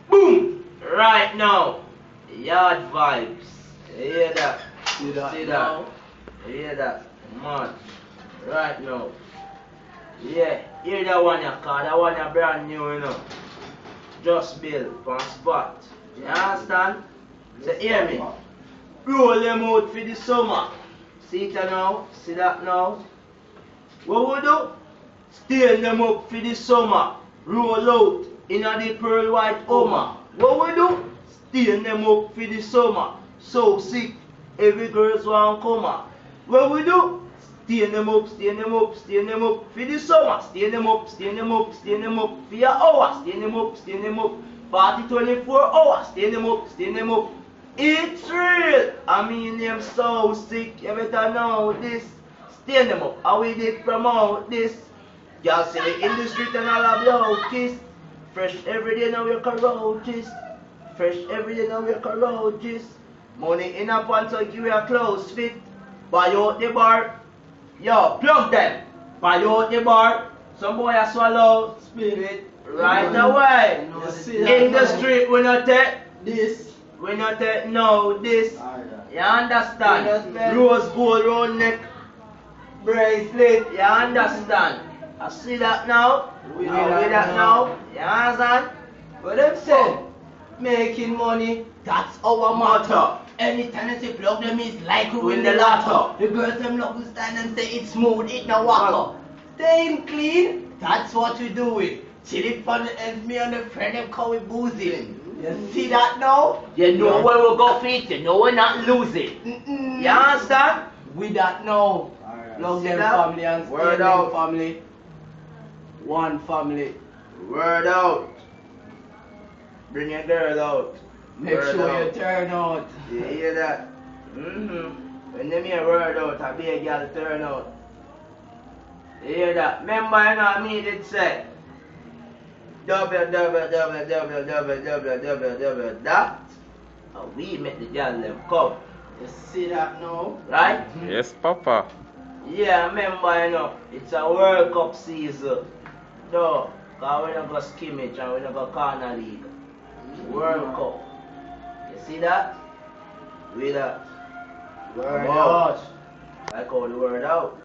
Boom! Right now. Yard vibes. You hear that? See that? See that? Now? You hear that? Man. Right now. Yeah, hear that one ya, cause that one ya brand new, you know. Just build from spot. You understand? So hear me. Roll them out for the summer. See it now? See that now? What we do? Stain them up for the summer. Roll out in the pearl white Hummer. What we do? Stain them up for the summer. So sick, every girls want come out. What we do? Stain them up, stain them up, stain them up for the summer. Stain them up, stain them up, stain them up for your hour. Stain them up, stain them up. 24 hours. Stain them up, stain them up. It's real. I mean them so sick. You better know this. Stain them up. How we did promote this. Y'all see it in the street and all of your kiss. Fresh every day now we're courageous. Fresh every day now we're courageous. Money in a pants so give you a clothes fit. Buy out the bar. Yo, plug them. Buy out the bar. Some boy a swallow. Spirit. Right away. In the street we not take this. We not take no this. You understand? Rose gold round neck. Bracelet. You understand? I see that now. We know that now. You understand? What them say? Making money, that's our motto. Anytime they say plug them is like we win the lotto. The girls them love to stand and say it's smooth, it no walk. Staying clean, that's what we do it. Chilling for the ends, me and the friend them call it boozing. You see that now? You know where we go feet, you know we're not losing. You understand? We that know. Love them family and stay them family. One family. Word out. Bring your girl out. Make word sure out. you turn out. You hear that? When they hear word out, I be a girl turn out. You hear that? Remember, you know me did say double that. And we make the girl them come. You see that now? Right? Yes, Papa. Yeah, remember, you know, it's a World Cup season. No, because we're not going to scrimmage and we're not going to corner league. World Cup. You see that? With that. Word out. I call the word out.